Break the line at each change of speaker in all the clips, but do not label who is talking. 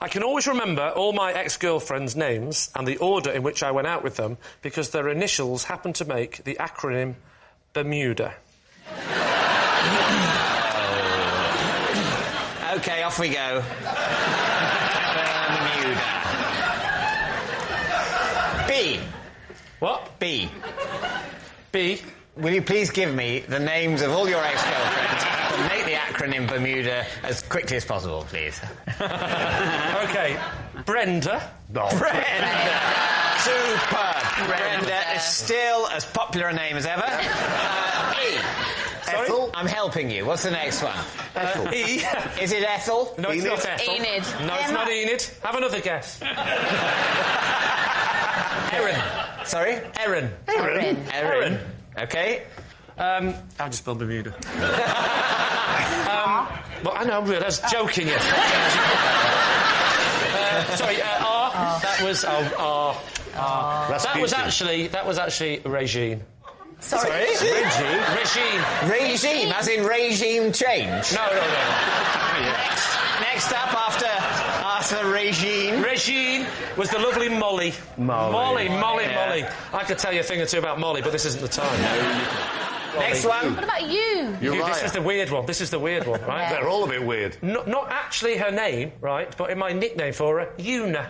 I can always remember all my ex-girlfriends' names and the order in which I went out with them because their initials happen to make the acronym B.E.R.M.U.D.A.
OK, off we go. B.
What?
B.
B.
Will you please give me the names of all your ex-girlfriends and make the acronym Bermuda as quickly as possible, please?
OK. Brenda.
No. Brenda. Superb. Brenda is still as popular a name as ever. E.
Ethel?
I'm helping you. What's the next one?
Ethel. E.
Is it Ethel?
No, it's not Ethel.
Enid.
No, it's not Enid. Have another guess. Erin.
Sorry?
Erin.
Erin. OK.
I'll just spell Bermuda. Well, I know, I was joking, yes. Sorry, R. That was... R. That was actually Regine.
Sorry? Regime, as in regime change?
No.
Next up after Regine.
Regine was the lovely Molly. Molly. I could tell you a thing or two about Molly, but this isn't the time.
Next one.
What about you?
This is the weird one. Right?
Yeah.
They're all a bit weird.
Not actually her name, right, but in my nickname for her, Una.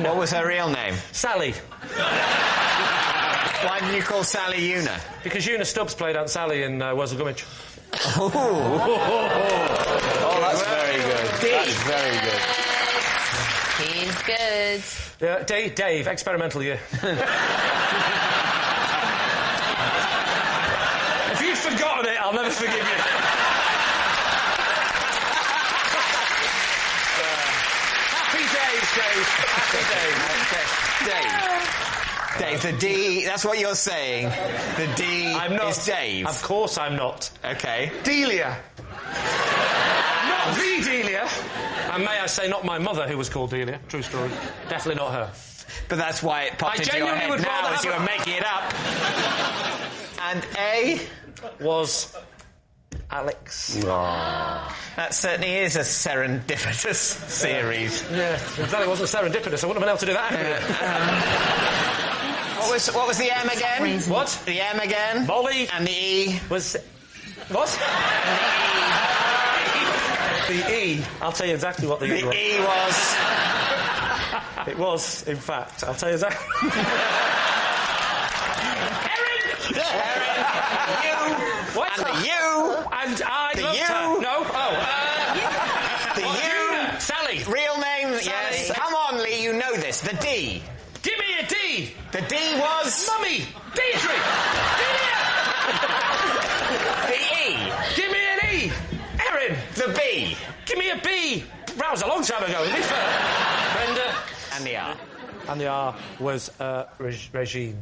What was her real name?
Sally.
Why did you call Sally Una?
Because Una Stubbs played Aunt Sally in Wurzel Gummidge.
Oh, that's very good. That's very good.
He's good.
Yeah, Dave, experimental year. If you've forgotten it, I'll never forgive you. Happy days, Dave.
Dave, the D, that's what you're saying. The D is Dave.
Of course I'm not.
OK.
Delia. Not the Delia. And may I say, not my mother, who was called Delia. True story. Definitely not her.
But that's why it popped into your head now as you were making it up. And A
was Alex.
Oh.
That certainly is a serendipitous series.
Yeah, if that wasn't serendipitous, I wouldn't have been able to do that.
What was the M again?
What?
The M again?
Molly.
And the E?
Was... What? The E. I'll tell you exactly what the E was.
The E was...
It was, in fact. I'll tell you exactly... Erin! You! What?
And the U!
And I loved her. No?
The U!
Sally!
Real name?
Sally.
Yes. Come on, Lee, you know this. The D.
Give me a D!
The D was...
Mummy! Deirdre! Delia!
The E.
Give me an E! Erin!
The B.
Give me a B! That was a long time ago, to be fair. Brenda.
And the R.
And the R was Regine. Regine?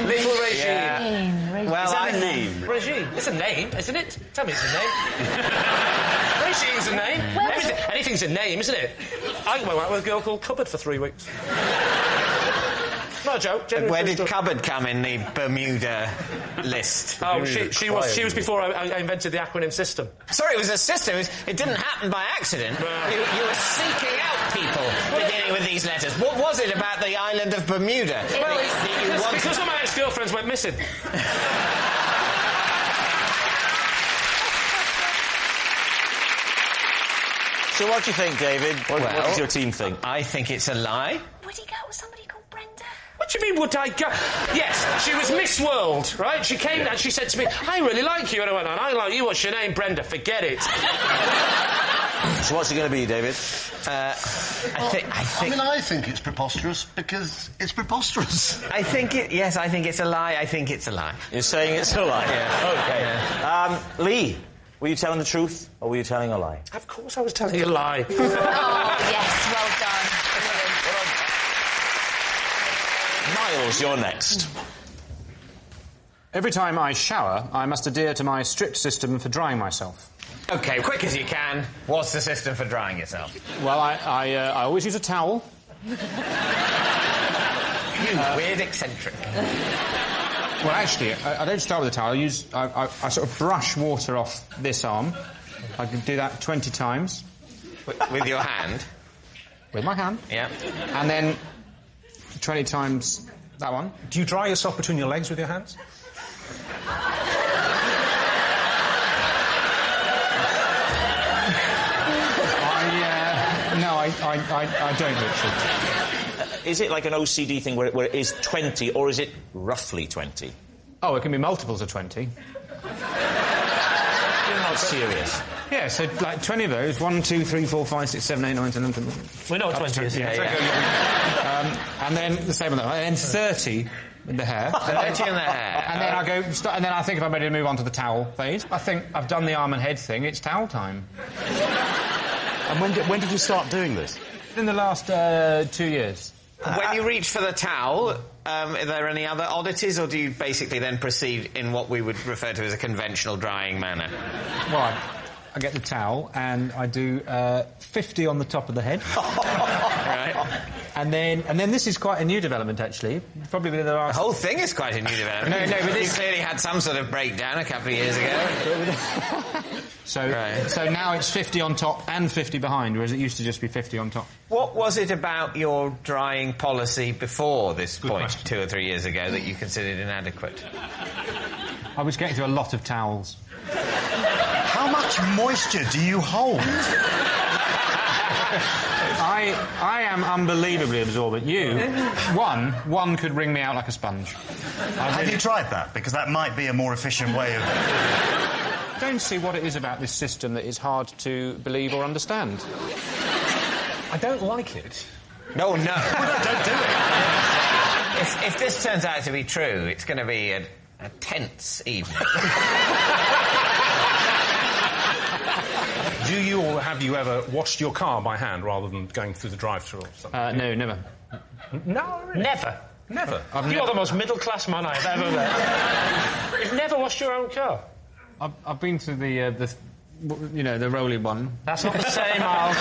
Little Regine.
Yeah. Well,
Is that a name? Regine. It's a name, isn't it? Tell me it's a name. Regine's a name. Anything's a name, isn't it? I went out with a girl called Cupboard for 3 weeks. Not a joke.
Where did Cupboard come in the Bermuda list?
Oh, she was before I invented the acronym system.
Sorry, it was a system. It didn't happen by accident. You were seeking out people beginning with these letters. What was it about the island of Bermuda?
Because all my ex-girlfriends went missing.
So what do you think, David? What does your team think?
I think it's a lie.
Would he go with somebody called Brenda?
What do you mean, would I go? Yes, she was Miss World, right? She came and she said to me, I really like you. And I went, I like you. What's your name? Brenda. Forget it.
So what's it going to be, David?
I think it's preposterous because it's preposterous.
I think it's a lie. I think it's a lie.
You're saying it's a lie?
Yeah.
OK.
Yeah.
Lee, were you telling the truth or were you telling a lie?
Of course I was telling you a lie.
Oh, yes, well done.
Miles, you're next.
Every time I shower, I must adhere to my strict system for drying myself.
OK, quick as you can. What's the system for drying yourself?
Well, I always use a towel.
You weird eccentric.
Well, actually, I don't start with a towel. I sort of brush water off this arm. I can do that 20 times.
With your hand?
With my hand.
Yeah.
And then 20 times that one.
Do you dry yourself between your legs with your hands? I don't, Richard.
Is it like an OCD thing where it is 20, or is it roughly 20?
Oh, it can be multiples of 20.
You're not serious.
Yeah, so like 20 of those. 1, 2, 3, 4, 5, 6, 7, 8, 9, 10, 11, 12.
We know what 20 is.
And then the same on that. And then 30 in the hair.
30 in the hair.
And then I go. And then I think if I'm ready to move on to the towel phase. I think I've done the arm and head thing. It's towel time.
And when did you start doing this?
In the last 2 years.
When you reach for the towel, are there any other oddities, or do you basically then proceed in what we would refer to as a conventional drying manner?
Well, I get the towel and I do 50 on the top of the head.
Right.
And then this is quite a new development, actually. Probably within the last...
The whole thing is quite a new development.
No, but
you clearly had some sort of breakdown a couple of years ago.
So now it's 50 on top and 50 behind, whereas it used to just be 50 on top.
What was it about your drying policy before this point, 2 or 3 years ago, that you considered inadequate?
I was getting through a lot of towels.
How much moisture do you hold?
I am unbelievably absorbent. You, one could wring me out like a sponge.
Have you tried that? Because that might be a more efficient way of...
I don't see what it is about this system that is hard to believe or understand.
I don't like it.
No.
Don't do it.
If this turns out to be true, it's going to be a tense evening.
Do you or have you ever washed your car by hand rather than going through the drive-thru or something?
No, never.
No, really?
Never.
Never?
You're the most middle-class man I've ever met. You've never washed your own car?
I've been through the rolling one.
That's not the same, Miles.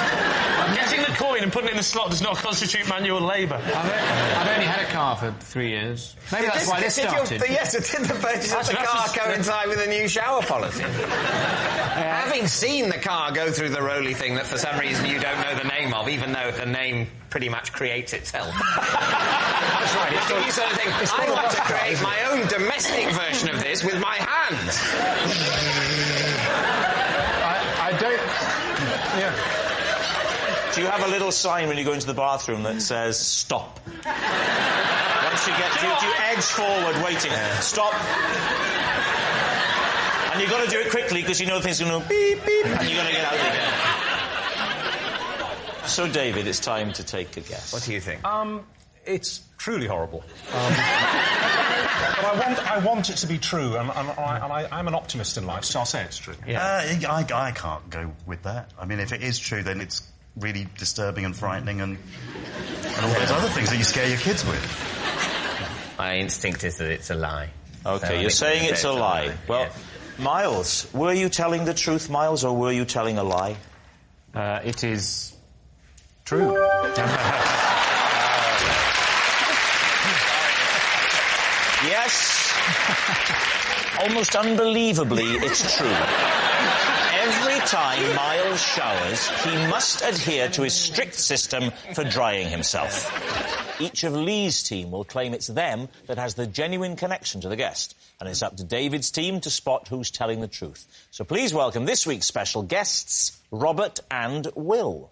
Getting the coin and putting it in the slot does not constitute manual labour.
I've only had a car for 3 years. Maybe that's why this started.
Yes, did the purchase of the car coincide with a new shower policy? Having seen the car go through the roly thing that for some reason you don't know the name of, even though the name pretty much creates itself. That's right. You sort of think, I want to create my own domestic version of this with my hands.
I don't... Yeah.
Do you have a little sign when you go into the bathroom that says, stop? Once you get... Do you edge forward waiting? Stop. And you've got to do it quickly because you know things are going to beep, beep, and you're going to get out again. So, David, it's time to take a guess.
What do you think?
It's truly horrible. But I want it to be true, and I'm an optimist in life, so I'll say it's true.
Yeah. I can't go with that. I mean, if it is true, then it's really disturbing and frightening and all those other things that you scare your kids with.
My instinct is that it's a lie.
OK,
So
you're saying it's a lie. Well,
yes.
Miles, were you telling the truth, Miles, or were you telling a lie?
It is... true.
Yes. Almost unbelievably, it's true. Every time Miles showers, he must adhere to his strict system for drying himself. Each of Lee's team will claim it's them that has the genuine connection to the guest, and it's up to David's team to spot who's telling the truth. So please welcome this week's special guests, Robert and Will.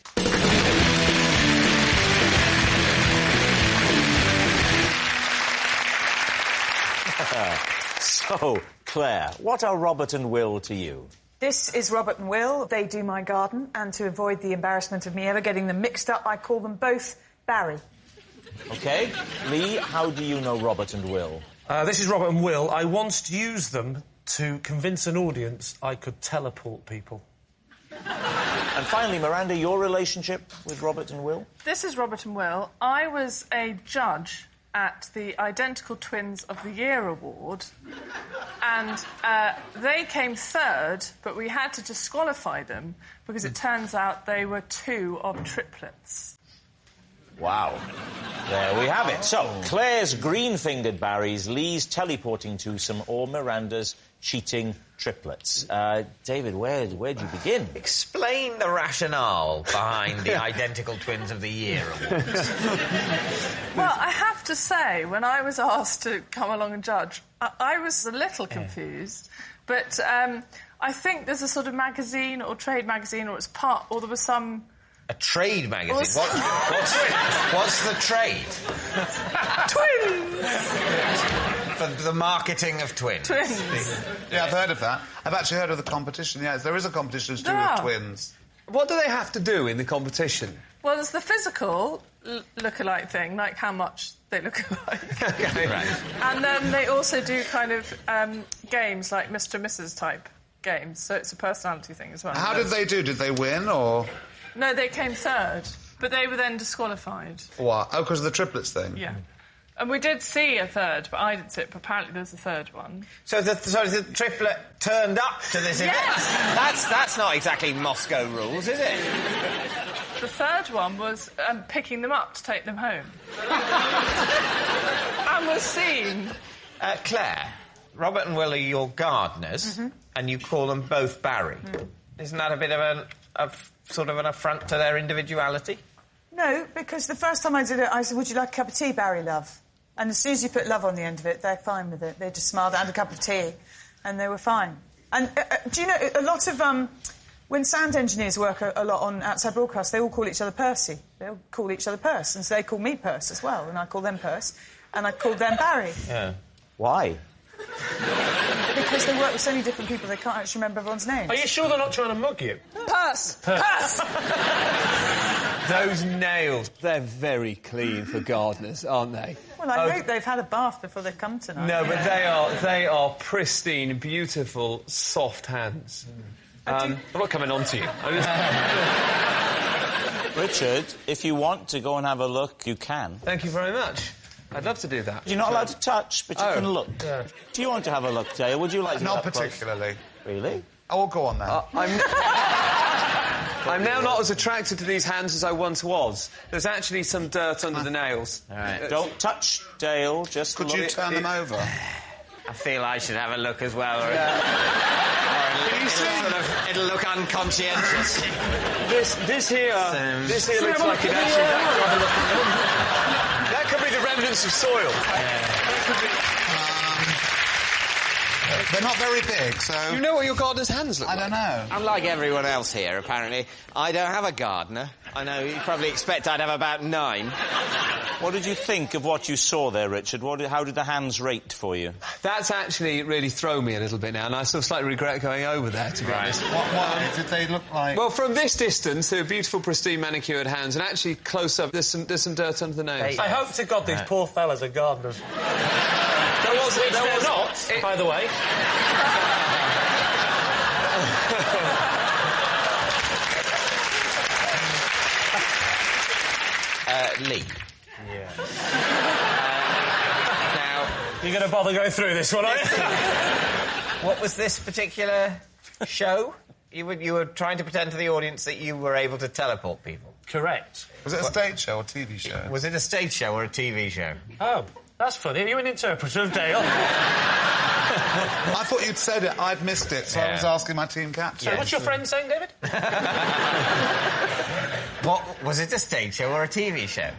So, Claire, what are Robert and Will to you?
This is Robert and Will. They do my garden, and to avoid the embarrassment of me ever getting them mixed up, I call them both Barry.
OK. Lee, how do you know Robert and Will?
This is Robert and Will. I once used them to convince an audience I could teleport people.
And finally, Miranda, your relationship with Robert and Will?
This is Robert and Will. I was a judge at the Identical Twins of the Year award, and they came third, but we had to disqualify them because it turns out they were two of triplets.
Wow. There we have it. So, Claire's green-fingered Barrys, Lee's teleporting twosome, or Miranda's cheating triplets. David, where'd you begin?
Explain the rationale behind the Identical Twins of the Year award.
Well, I have to say, when I was asked to come along and judge, I was a little confused, but I think there's a sort of magazine or trade magazine, or it's part, or there was some...
A trade magazine? What's the trade?
Twins!
For the marketing of twins.
Twins.
Yeah, I've heard of that. I've actually heard of the competition, yes. There is a competition to do with twins.
What do they have to do in the competition?
Well, there's the physical look-alike thing, like how much they look alike.
Okay.
Right.
And then they also do kind of games like Mr. and Mrs. type games, so it's a personality thing as well.
How did they do? Did they win, or...?
No, they came third, but they were then disqualified.
What? Oh, because of the triplets thing?
Yeah. And we did see a third, but I didn't see it, but apparently there's a third one.
So the triplet turned up to this event?
Yes!
That's not exactly Moscow rules, is it?
The third one was picking them up to take them home. And was seen.
Claire, Robert and Will are your gardeners, and you call them both Barry. Isn't that a bit of sort of an affront to their individuality?
No, because the first time I did it, I said, would you like a cup of tea, Barry, love? And as soon as you put love on the end of it, they're fine with it. They just smiled and a cup of tea, and they were fine. And do you know, a lot of... when sound engineers work a lot on outside broadcast, they all call each other Percy. They all call each other Purse, and so they call me Purse as well, and I call them Purse, and I called them Barry.
Yeah.
Why?
Because they work with so many different people, they can't actually remember everyone's names.
Are you sure they're not trying to mug you?
Purse! Purse!
Those nails, they're very clean for gardeners, aren't they?
Well, I hope they've had a bath before they come tonight.
No, but they are pristine, beautiful, soft hands. I'm not coming on to you.
Richard, if you want to go and have a look, you can.
Thank you very much. I'd love to do that.
You're not allowed to touch, but you can look.
Yeah.
Do you want to have a look, Dale? Would you like to
Not
get up close?
particularly.
Really?
Oh, go on, then.
I'm now not as attracted to these hands as I once was. There's actually some dirt under the nails.
All right.
Don't touch, Dale. Just
Could
look.
you turn them over?
I feel I should have a look as well. Or it'll look unconscientious.
This here looks like it actually... That could be the remnants of soil.
They're not very big, so...
You know what your gardener's hands look like?
I don't know.
Unlike everyone else here, apparently, I don't have a gardener. I know you probably expect I'd have about 9.
What did you think of what you saw there, Richard? How did the hands rate for you?
That's actually really thrown me a little bit now, and I still slightly regret going over there, to be honest.
What did they look like?
Well, from this distance, they were beautiful, pristine, manicured hands, and actually close up, there's some dirt under the nails.
I hope to God these poor fellas are gardeners.
There was
not, by the way.
Lee.
Yeah.
Now...
You're going to bother going through this one, are you?
What was this particular show? You were trying to pretend to the audience that you were able to teleport people.
Correct.
Was it a stage show or TV show?
Was it a stage show or a TV show?
Oh, that's funny. Are you an interpreter of Dale?
I thought you'd said it. I'd missed it, so I was asking my team captain.
So what's your friend saying, David?
What was it, a stage show or a TV show?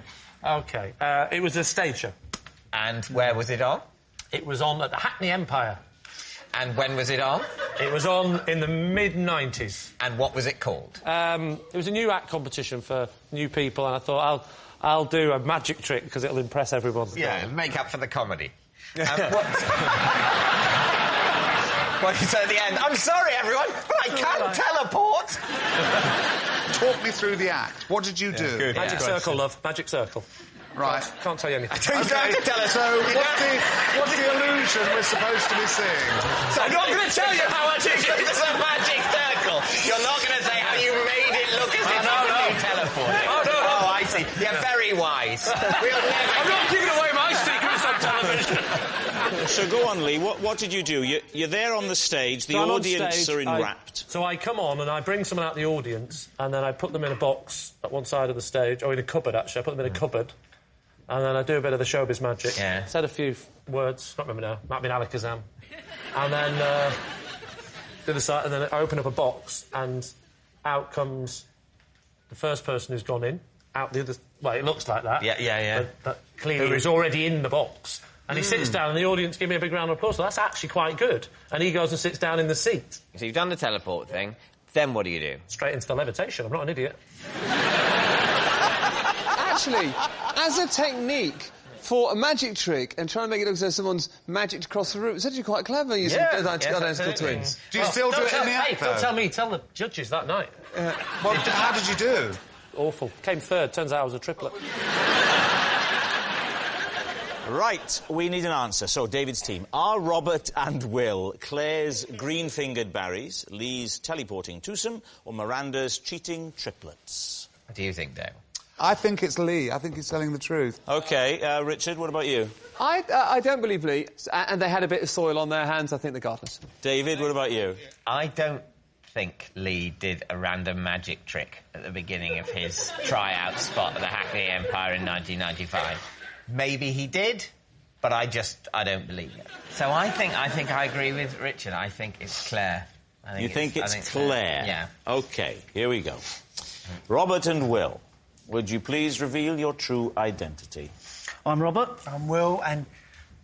OK. It was a stage show.
And where was it on?
It was on at the Hackney Empire.
And when was it on?
It was on in the mid-90s.
And what was it called?
It was a new act competition for new people, and I thought, I'll do a magic trick because it'll impress everyone.
Yeah, make up for the comedy. What did you say at the end? I'm sorry, everyone, but I can't teleport!
Talk me through the act. What did you do?
Good. Magic circle, love. Magic circle.
Right.
Can't tell you anything.
Okay. Tell us.
So, what's the illusion we're supposed to be seeing?
So I'm not going to tell you how much it's a magic circle. You're not going to say how you made it look as if you teleported.
Oh, no.
Oh, I see. You're very wise.
I'm not giving away my secrets on television.
So go on, Lee. What did you do? You're there on the stage. The audience are enwrapped.
So I come on and I bring someone out the audience and then I put them in a box at one side of the stage, or in a cupboard, actually. I put them in a cupboard. And then I do a bit of the showbiz magic.
Yeah.
Said a few words, not remember now. Might have been Alakazam. And then the other side, and then I open up a box, and out comes the first person who's gone in, out the other... Well, it looks like that.
Yeah.
But clearly he's already in the box. And he sits down, and the audience give me a big round of applause. So that's actually quite good. And he goes and sits down in the seat.
So you've done the teleport thing. Then what do you do?
Straight into the levitation. I'm not an idiot.
Actually, as a technique for a magic trick and trying to make it look as though someone's magicked across the room, it's actually quite clever using identical twins.
Do you still do it in the act, though?
Don't tell me. Tell the judges that night.
Well, how did you do?
Awful. Came third. Turns out I was a triplet.
Right, we need an answer. So, David's team. Are Robert and Will Claire's green-fingered Barrys, Lee's teleporting twosome, or Miranda's cheating triplets?
What do you think, Dave?
I think it's Lee. I think he's telling the truth.
OK, Richard, what about you?
I don't believe Lee, and they had a bit of soil on their hands. I think they're godless.
David, what about you?
I don't think Lee did a random magic trick at the beginning of his tryout spot at the Hackney Empire in 1995. Maybe he did, but I don't believe it. So I think I agree with Richard. I think it's Claire.
You think it's Claire?
Yeah.
OK, here we go. Robert and Will, would you please reveal your true identity?
I'm Robert. I'm Will, and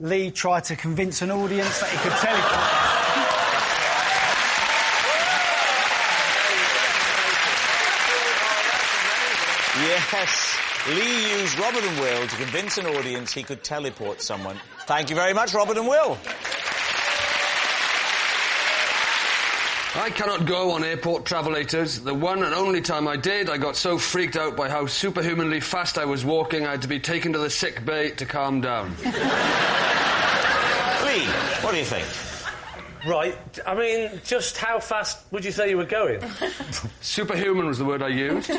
Lee tried to convince an audience that he could teleport.
Yes, Lee used Robert and Will to convince an audience he could teleport someone. Thank you very much, Robert and Will.
I cannot go on airport travellators. The one and only time I did, I got so freaked out by how superhumanly fast I was walking, I had to be taken to the sick bay to calm down.
Lee, what do you think?
Right, I mean, just how fast would you say you were going?
Superhuman was the word I used.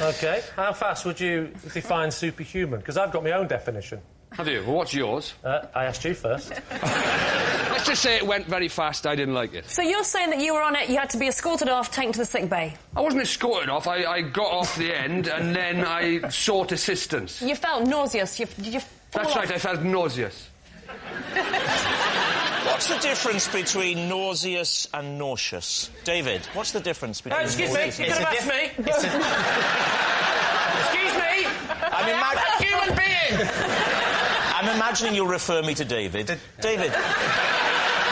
OK, how fast would you define superhuman? Because I've got my own definition.
Have you? Well, what's yours?
I asked you first.
Let's just say it went very fast, I didn't like it.
So you're saying that you were on it, you had to be escorted off, taken to the sick bay?
I wasn't escorted off, I got off the end and then I sought assistance.
You felt nauseous, did you fall
That's
off?
right, I felt nauseous.
What's the difference between nauseous and nauseous? David, what's the difference between...
Excuse me, you could have asked me. Excuse me! I'm a human being!
I'm imagining you'll refer me to David. David,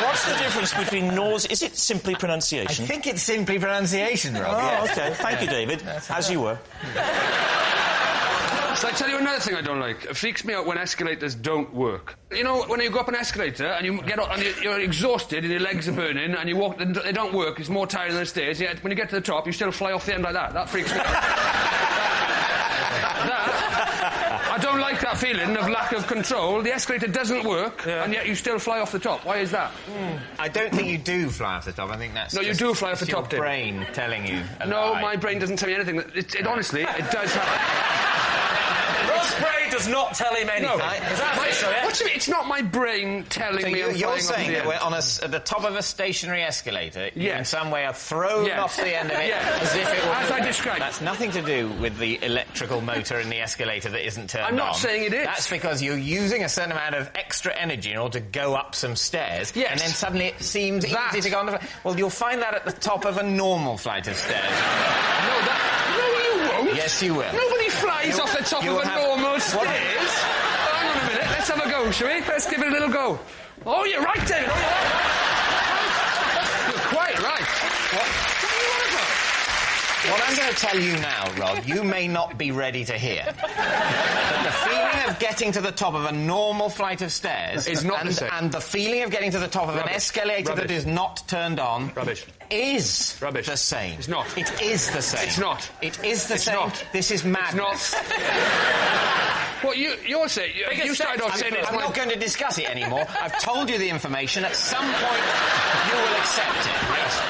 what's the difference between nausea... Is it simply pronunciation?
I think it's simply pronunciation, Rob.
Oh, OK. Thank you, David. As you were.
Shall I tell you another thing I don't like? It freaks me out when escalators don't work. You know, when you go up an escalator and you get up and you're exhausted and your legs are burning and you walk and they don't work, it's more tiring than the stairs, yet when you get to the top, you still fly off the end like that. That freaks me out. I don't like that feeling of lack of control. The escalator doesn't work, and yet you still fly off the top. Why is that?
I don't think you do fly off the top. I think that's...
No, you do fly off the top,
your brain telling you a
No,
lie.
my brain doesn't tell me anything. Honestly, it does have...
Rob's brain does not tell him anything.
No.
Is that official, yeah?
What do you mean? It's not my brain telling me I'm
You're
flying
saying
off
that
the
we're
end.
at the top of a stationary escalator, you
Yes.
in some way are thrown
Yes.
off the end of it
Yes.
as if it were...
As I described.
That's nothing to do with the electrical motor in the escalator that isn't turned on.
I'm not saying it is.
That's because you're using a certain amount of extra energy in order to go up some stairs,
Yes.
and then suddenly it seems easy to go on the... Well, you'll find that at the top of a normal flight of stairs.
No, you won't.
Yes, you will.
Nobody flies off the top of a normal stairs. Hang on a minute. Let's have a go, shall we? Let's give it a little go. Oh, you're right, David. You're quite right.
What I'm going to tell you now, Rod, you may not be ready to hear. But the feeling of getting to the top of a normal flight of stairs
is not the same.
And the feeling of getting to the top of an escalator that is not turned on is the same.
It's not.
It is the same.
It's not.
It is the
It's
same.
not.
This is madness.
It's not. What you're saying? You started off saying it's
I'm not going to discuss it anymore. I've told you the information. At some point, you will accept it. Yes.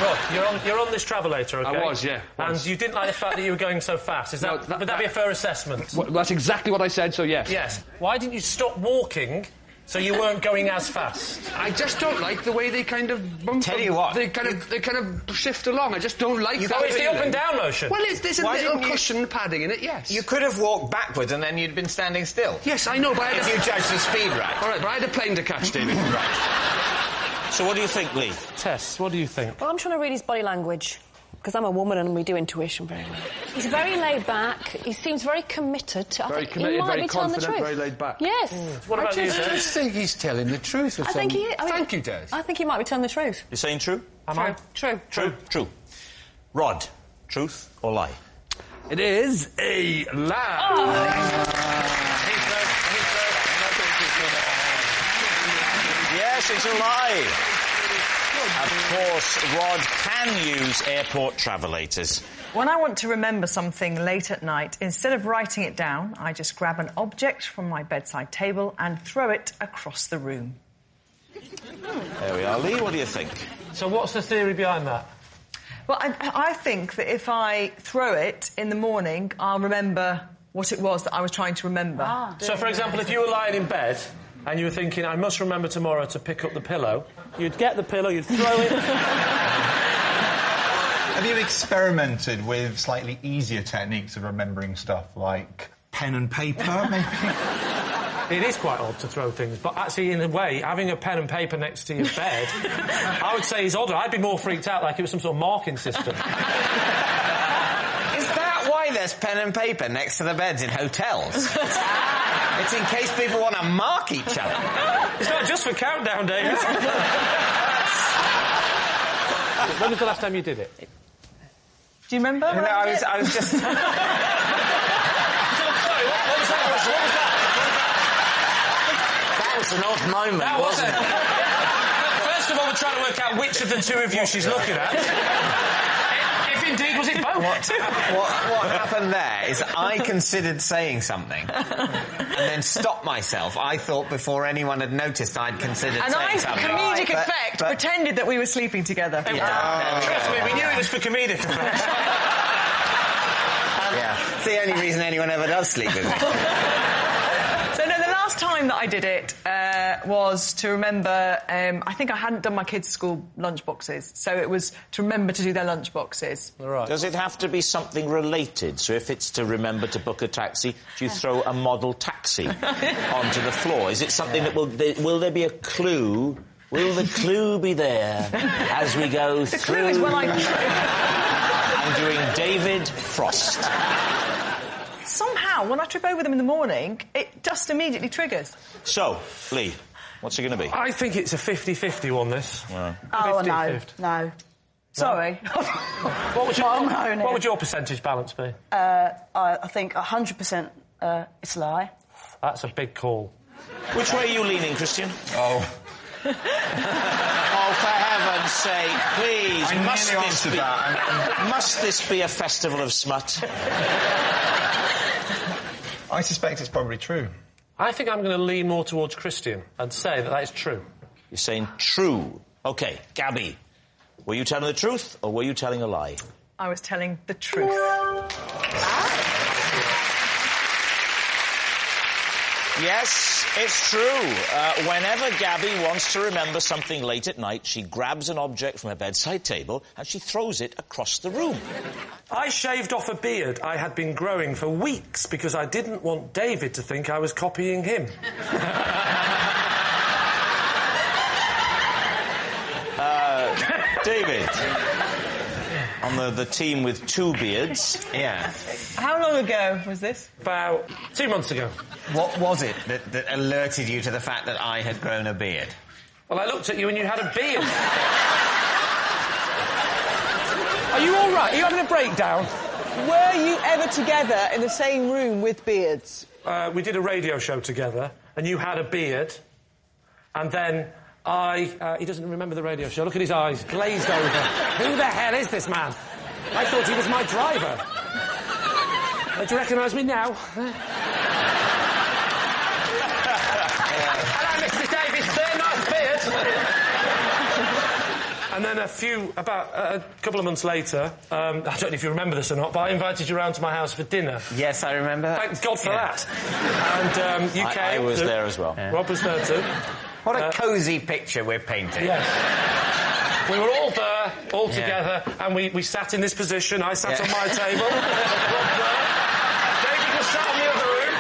Rob, you're on this travelator, OK?
I was, yeah.
And you didn't like the fact that you were going so fast. Is that, would that be a fair assessment?
Well, that's exactly what I said, so yes.
Yes. Why didn't you stop walking so you weren't going as fast?
I just don't like the way they kind of bump.
Tell you what.
They kind of shift along. I just don't like that.
Oh, it's the
feeling.
up and down motion.
Well, there's a
Why
little
didn't you-
cushion padding in it, yes.
You could have walked backwards and then you'd been standing still.
Yes, I know, but I had
If you judge the speed right.
All right, but I had a plane to catch, David.
Right.
So what do you think, Lee?
Tess, what do you think?
Well, I'm trying to read his body language, because I'm a woman and we do intuition very well. He's very laid back. He seems very committed.
Very committed, very confident, very laid back.
Yes.
What about you, Des?
I just think he's telling the truth.
I think he is.
Thank you, Des.
I think he might be telling the truth.
You're saying true?
Am I?
True.
True. Rod, truth or lie?
It is a lie.
Yes, it's a lie. Of course, Rod can use airport travellators.
When I want to remember something late at night, instead of writing it down, I just grab an object from my bedside table and throw it across the room.
There we are. Lee, what do you think?
So what's the theory behind that?
Well, I think that if I throw it in the morning, I'll remember what it was that I was trying to remember.
So, for example, if you were lying in bed and you were thinking, I must remember tomorrow to pick up the pillow, you'd get the pillow, you'd throw it...
Have you experimented with slightly easier techniques of remembering stuff, like pen and paper, maybe?
It is quite odd to throw things, but actually, in a way, having a pen and paper next to your bed, I would say is odder. I'd be more freaked out like it was some sort of marking system.
Is that why there's pen and paper next to the beds in hotels? It's in case people want to mark each other.
It's not just for countdown days. When was the last time you did it?
Do you remember?
No, I was just...
Sorry, what was that?
That was an odd moment, wasn't it?
First of all, we're trying to work out which of the two of you she's looking at. If indeed, was it both?
What happened there is I considered saying something and then stopped myself. I thought before anyone had noticed I'd considered saying something.
And I, comedic effect, pretended that we were sleeping together.
Trust me, we knew it was for comedic effect.
Yeah, it's the only reason anyone ever does sleep with me.
So, no, the last time that I did it was to remember... I think I hadn't done my kids' school lunch boxes, so it was to remember to do their lunch boxes.
Right.
Does it have to be something related? So if it's to remember to book a taxi, do you throw a model taxi onto the floor? Is it something that will there be a clue? Will the clue be there as we go through?
The clue is when
I'm doing David Frost.
Somehow, when I trip over them in the morning, it just immediately triggers.
So, Lee, what's it going to be?
I think it's a 50-50 one, this.
Yeah.
Oh, no. Sorry.
What would your percentage balance be?
I think 100% it's a lie.
That's a big call.
Which way are you leaning, Christian?
Oh.
Oh, for heaven's sake, please, must this be a festival of smut?
I suspect it's probably true.
I think I'm going to lean more towards Christian and say that is true.
You're saying true. OK, Gabby, were you telling the truth or were you telling a lie?
I was telling the truth.
Yes, it's true. Whenever Gabby wants to remember something late at night, she grabs an object from her bedside table and she throws it across the room.
I shaved off a beard I had been growing for weeks because I didn't want David to think I was copying him.
David, on the team with two beards.
Yeah.
How long ago was this?
About 2 months ago.
What was it that alerted you to the fact that I had grown a beard?
Well, I looked at you and you had a beard. Are you all right? Are you having a breakdown?
Were you ever together in the same room with beards?
We did a radio show together, and you had a beard, and then he doesn't remember the radio show. Look at his eyes, glazed over. Who the hell is this man? I thought he was my driver. Do you recognise me now? Hello, Mr. Davis, there, nice beard. And then a couple of months later, I don't know if you remember this or not, but I invited you round to my house for dinner.
Yes, I remember.
Thank God for that. And you came.
I was there as well.
Yeah. Rob was there too.
What a cosy picture we're painting.
Yes. We were all there, all together, and we sat in this position. I sat on my table. Rob there. David was sat in the other room.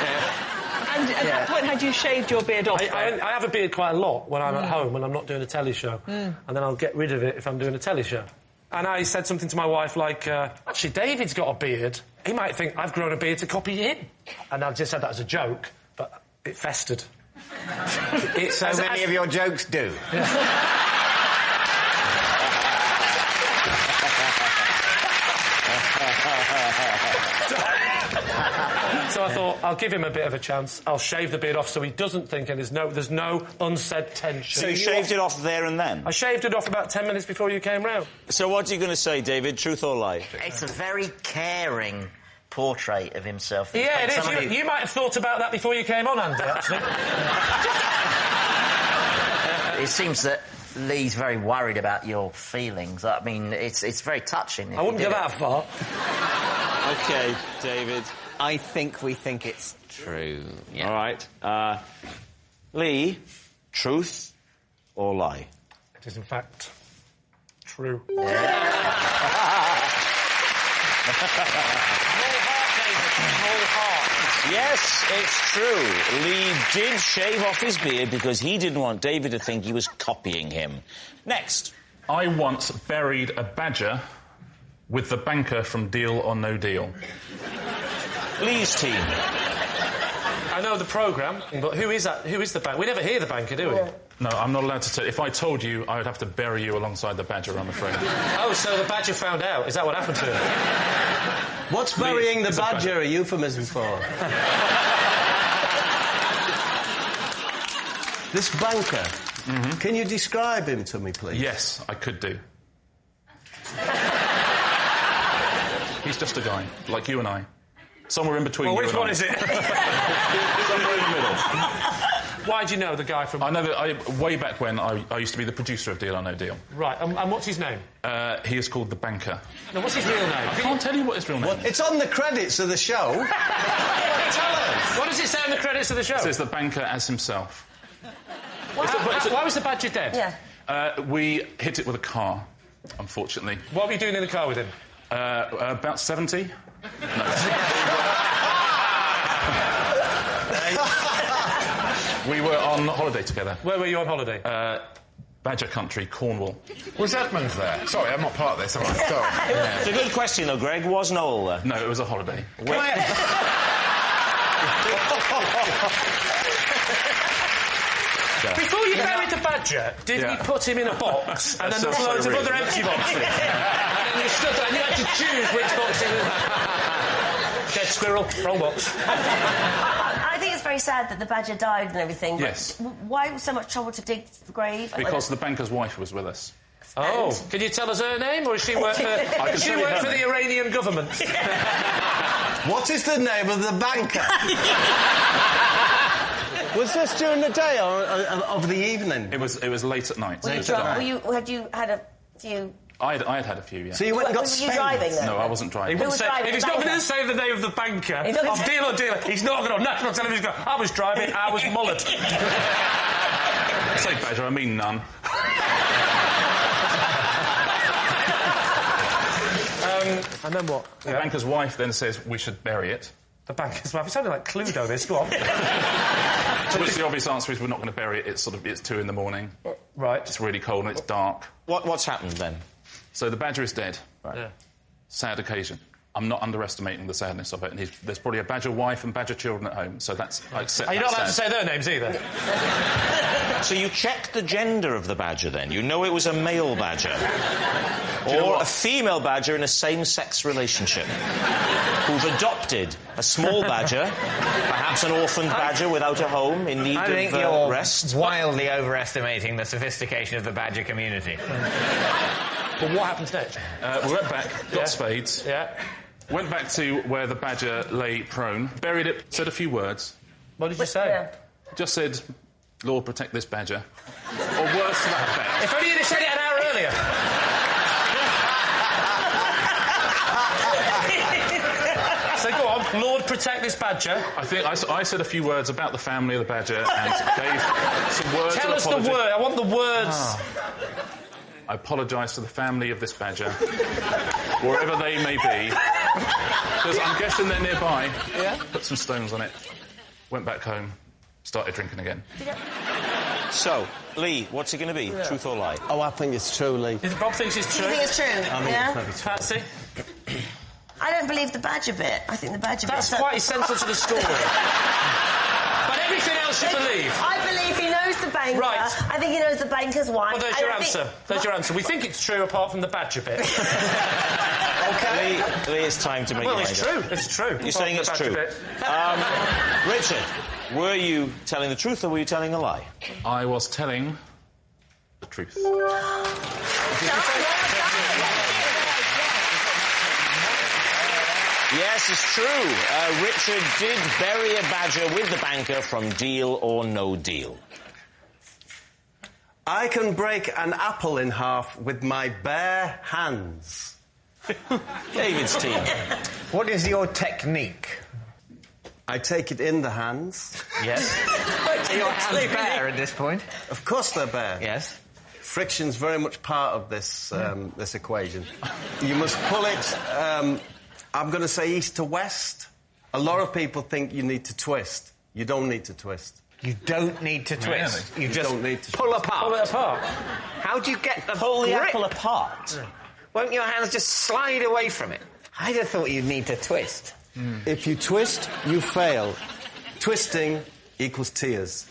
And And at that point, had you shaved your beard off?
I have a beard quite a lot when I'm at home, when I'm not doing a telly show. And then I'll get rid of it if I'm doing a telly show. And I said something to my wife like, actually, David's got a beard. He might think I've grown a beard to copy him. And I just said that as a joke, but it festered.
So many of your jokes do.
So I thought, I'll give him a bit of a chance. I'll shave the beard off so he doesn't think, and there's no unsaid tension.
So you shaved it off there and then?
I shaved it off about 10 minutes before you came round.
So what are you going to say, David? Truth or lie?
It's a very caring portrait of himself.
Yeah, it is. You might have thought about that before you came on, Andy, actually.
It seems that Lee's very worried about your feelings. I mean, it's very touching.
I wouldn't go that far.
OK, David.
I think we think it's true.
Yeah. All right. Lee, truth or lie?
It is, in fact, true.
Yes, it's true. Lee did shave off his beard because he didn't want David to think he was copying him. Next.
I once buried a badger with the banker from Deal or No Deal.
Lee's team.
I know the programme, but who is that? Who is the banker? We never hear the banker, do we?
No, I'm not allowed to tell. If I told you, I would have to bury you alongside the badger, I'm afraid.
Oh, so the badger found out. Is that what happened to him?
What's burying the badger a euphemism for? This banker. Can you describe him to me, please?
Yes, I could do. He's just a guy, like you and I. Somewhere in between you and I.
Which one is it?
Somewhere in the middle.
Why do you know the guy from...
I know that way back when I used to be the producer of Deal or No Deal.
Right, and what's his name?
He is called The Banker.
No, what's his real name?
I can't tell you what his real name is.
It's on the credits of the show. Tell us.
What does it say on the credits of the show?
It says The Banker as himself.
Why was the badger dead?
Yeah.
We hit it with a car, unfortunately.
What were you doing in the car with him?
About 70. No. We were on holiday together.
Where were you on holiday?
Badger Country, Cornwall.
Was Edmund there? Sorry, I'm not part of this, am I? Sorry.
It's a good question, though, Greg. Was Noel there?
No, it was a holiday.
Before you buried the badger, did we put him in a box and then there were loads of other empty boxes? And then you stood there and you had to choose which box it was. Dead squirrel, wrong box.
I think it's very sad that the badger died and everything.
Yes.
Why so much trouble to dig the grave?
Because the banker's wife was with us.
Oh, can you tell us her name, or does she work for... she work for the Iranian government?
What is the name of the banker? Was this during the day or of the evening?
It was late at night.
Had you had a few...
I had a few, yeah.
So you went and got
Were you driving then?
No, I wasn't driving.
If he's not going to say the name of the banker, of Deal or Deal, he's not going on national television go, I was driving, I was mullet.
I say badger, I mean none.
And then what?
The banker's wife then says we should bury it.
The banker's wife? It sounded like Cluedo, this. Go on.
To which the obvious answer is we're not going to bury it. It's 2 in the morning.
Right.
It's really cold and it's dark.
What's happened then?
So the badger is dead.
Right. Yeah.
Sad occasion. I'm not underestimating the sadness of it. And there's probably a badger wife and badger children at home, so that's...
You're not allowed to say their names either.
So you checked the gender of the badger then? You know it was a male badger. Or a female badger in a same-sex relationship who've adopted a small badger, perhaps an orphaned badger without a home in need of rest.
Wildly overestimating the sophistication of the badger community.
But what happened next?
We went back, got spades.
Yeah.
Went back to where the badger lay prone, buried it, said a few words.
What did you say? Yeah.
Just said, Lord, protect this badger. Or words to that effect.
If only you'd have said it an hour earlier. So go on, Lord, protect this badger.
I think I said a few words about the family of the badger and gave some words
Tell
of
us
apology.
the word. I want the words.
I apologise to the family of this badger, wherever they may be, because I'm guessing they're nearby.
Yeah.
Put some stones on it. went back home, started drinking again.
So, Lee, what's it going to be?
Yeah.
Truth or lie?
Oh, I think it's true, Lee.
Bob thinks it's true.
You think it's true? Yeah.
Patsy?
I don't believe the badger bit. I think the badger bit...
That's quite essential to the story. But everything else you believe.
I believe he knows the banker.
Right.
I think he knows the banker's wife.
Well, there's your answer. There's your answer. We think it's true apart from the badger bit.
OK. Lee, it's time to make your mind
it's
up.
true. It's true.
You're saying it's true. Richard, were you telling the truth or were you telling a lie?
I was telling the truth.
Yes, it's true. Richard did bury a badger with the banker from Deal or No Deal.
I can break an apple in half with my bare hands.
David's team.
What is your technique?
I take it in the hands.
Yes. Are your hands bare at this point?
Of course they're bare.
Yes.
Friction's very much part of this this equation. You must pull it, I'm going to say east to west. A lot of people think you need to twist. You don't need to twist.
You don't need to twist.
Really?
You just
don't need to
pull apart.
Pull it apart.
How do you get the
Pull the
grip?
apple apart?
Yeah. Won't your hands just slide away from it? I'd have thought you'd need to twist.
If you twist, you fail. Twisting equals tears.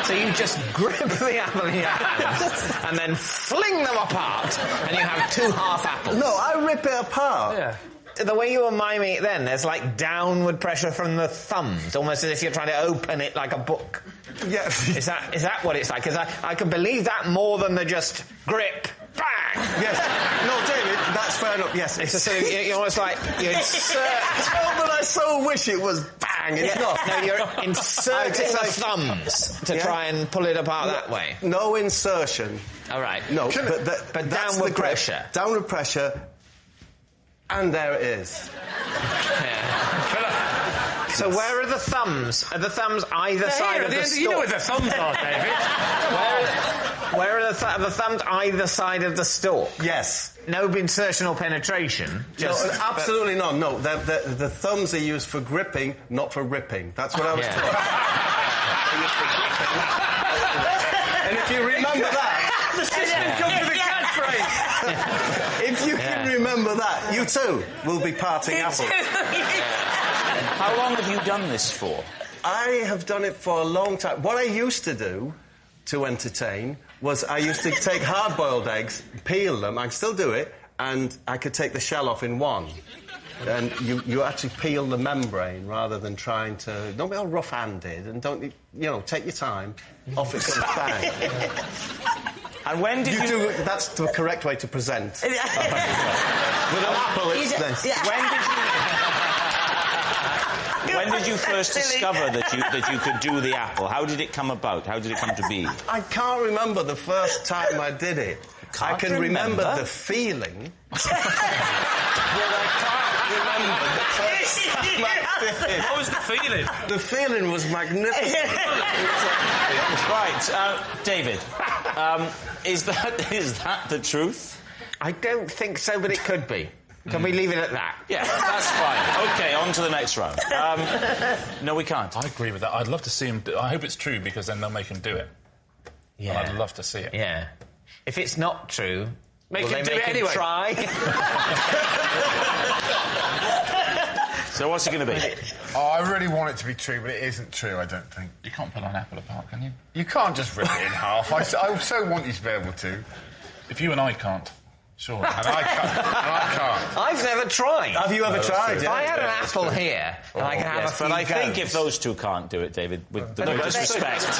So you just grip the apple in your hands and then fling them apart, and you have 2 half apples.
No, I rip it apart.
Yeah. The way you were miming it then, there's like downward pressure from the thumbs, almost as if you're trying to open it like a book.
Yeah.
Is that what it's like? Because I can believe that more than the just grip, bang!
Yes. No, David, that's fair enough, yes.
It's just sort of, you're almost like, you insert...
Oh, but I so wish it was bang, it's not.
No, you're inserting the thumbs to try and pull it apart that way.
No insertion.
All right.
No,
but
that's
downward
the grip.
pressure.
Downward pressure, and there it is.
So where are the thumbs? Are the thumbs either side of the stalk?
You know where the thumbs are, David.
Where are the thumbs either side of the stalk?
Yes.
No insertion or penetration?
No, absolutely not. No, the thumbs are used for gripping, not for ripping. That's what I was taught. And if you remember that...
The system comes with a catchphrase.
If you can remember that, you too will be parting apples.
How long have you done this for?
I have done it for a long time. What I used to do to entertain was I used to take hard-boiled eggs, peel them, I can still do it, and I could take the shell off in one. And you actually peel the membrane rather than trying to... Don't be all rough-handed and don't, take your time. Off it comes bang.
And when did you...
That's the correct way to present. With an apple, it's this.
When did you first discover that you could do the apple? How did it come about? How did it come to be?
I can't remember the first time I did it. I can remember the feeling. But I can't remember the first time I did it.
What was the feeling?
The feeling was magnificent.
Right, David, is that the truth?
I don't think so, but it could be. Can we leave it at that?
Yeah, that's fine. OK, on to the next round. No, we can't.
I agree with that. I'd love to see him... I hope it's true, because then they'll make him do it.
Yeah.
And I'd love to see it.
Yeah. If it's not true...
Make him do it anyway.
Try?
So what's it going to be?
Oh, I really want it to be true, but it isn't true, I don't think.
You can't pull an apple apart, can you?
You can't just rip it in half. I so want you to be able to.
If you and I can't, sure.
And I can't.
I've never tried.
Have you ever tried?
If I had an apple here, and I could have a few
But I think
goes.
if those two can't do it, David, with no disrespect, it's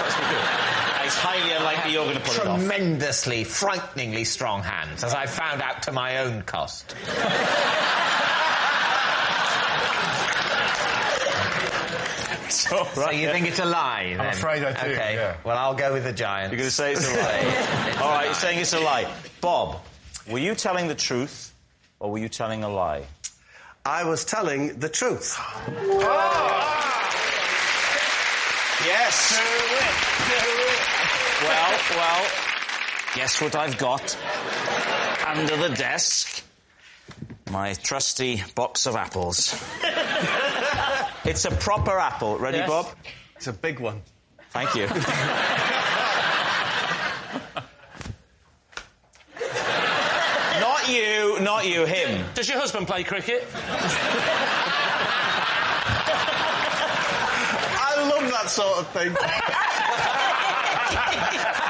highly unlikely you're going to pull it off.
Tremendously, frighteningly strong hands, as I found out to my own cost. So you think it's a lie, then?
I'm afraid I do,
OK,
yeah.
well, I'll go with the Giants.
You're going to say it's a lie? All right, you're saying it's a lie. Bob, were you telling the truth or were you telling a lie?
I was telling the truth.
Yes. Well, guess what I've got under the desk? My trusty box of apples. It's a proper apple. Ready,
Yes.
Bob?
It's a big one.
Thank you. Not you, him.
Does your husband play cricket?
I love that sort of thing.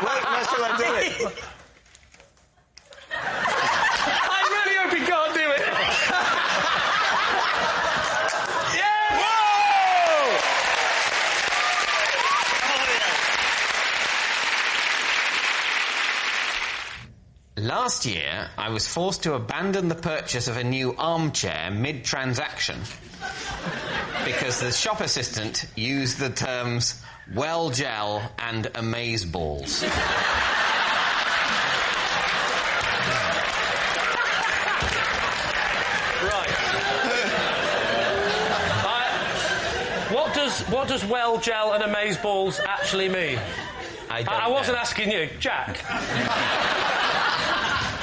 Where shall I do it?
I really hope he can't do it. Yeah!
Whoa!
Last year, I was forced to abandon the purchase of a new armchair mid-transaction because the shop assistant used the terms well gel and amazeballs.
What does well gel and amazeballs actually mean? I wasn't asking you, Jack.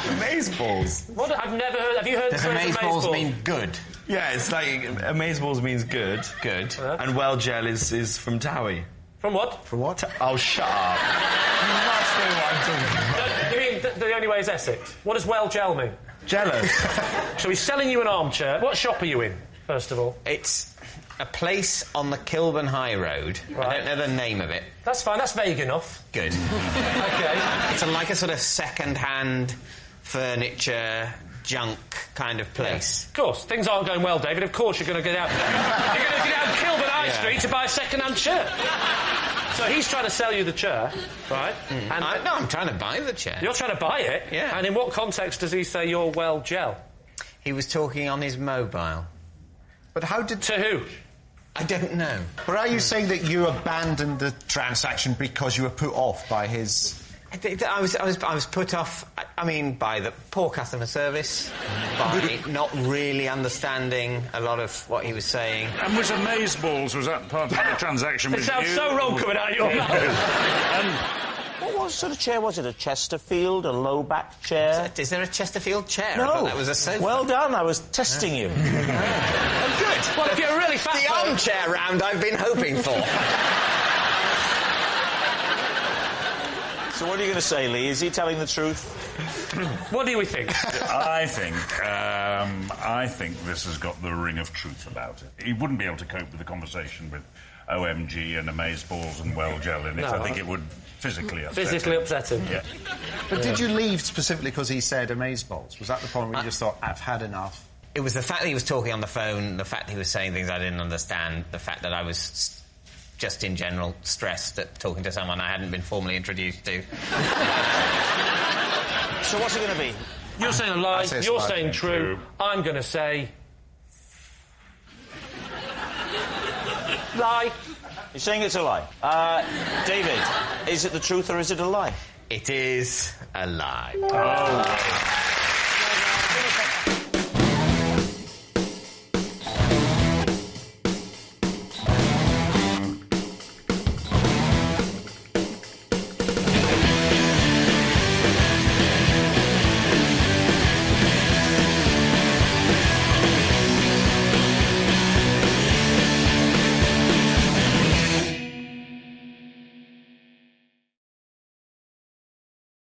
Amazeballs.
What? I've never heard. Have you heard the
Does
phrase
amazeballs mean good?
Yeah, it's like amazeballs means good.
Good.
And well gel is from Towie.
From what?
From what? Oh, shut up. You must know what I'm talking about.
You mean the only way is Essex? What does well gel mean?
Jealous.
So he's selling you an armchair. What shop are you in, first of all?
It's a place on the Kilburn High Road.
Right.
I don't know the name of it.
That's fine. That's vague enough.
Good.
Okay.
It's like a sort of second-hand furniture, junk kind of place.
Of course, things aren't going well, David. Of course you're going to get out. You're going to get out Kilburn High Street to buy a second-hand chair. So he's trying to sell you the chair, right? And
I'm trying to buy the chair.
You're trying to buy it?
Yeah.
And in what context does he say you're well gel?
He was talking on his mobile.
But how did...
To who?
I don't know.
But are you saying that you abandoned the transaction because you were put off by his...
I was put off, I mean, by the poor customer service, by not really understanding a lot of what he was saying.
And was amazeballs, was that part of the transaction?
It sounds so wrong coming out of your mouth.
What sort of chair was it? A Chesterfield? A low-back chair?
Is there a Chesterfield chair?
No.
I thought that was a sofa.
Well done, I was testing you.
Oh, good.
Well, if you're a really fat
The armchair round I've been hoping for.
So what are you going to say, Lee? Is he telling the truth?
What do we think?
I think this has got the ring of truth about it. He wouldn't be able to cope with the conversation with OMG and amazeballs and well gel in it.
No.
I think it would physically upset
Physically
him.
upset him.
Yeah.
But did you leave specifically because he said amazeballs? Was that the point where you just thought, I've had enough?
It was the fact that he was talking on the phone, the fact that he was saying things I didn't understand, the fact that I was just in general stressed at talking to someone I hadn't been formally introduced to.
So what's it going to be?
You're saying a lie, you're saying true. I'm going to say... lie.
You're saying it's a lie. David, is it the truth or is it a lie?
It is a lie.
Oh.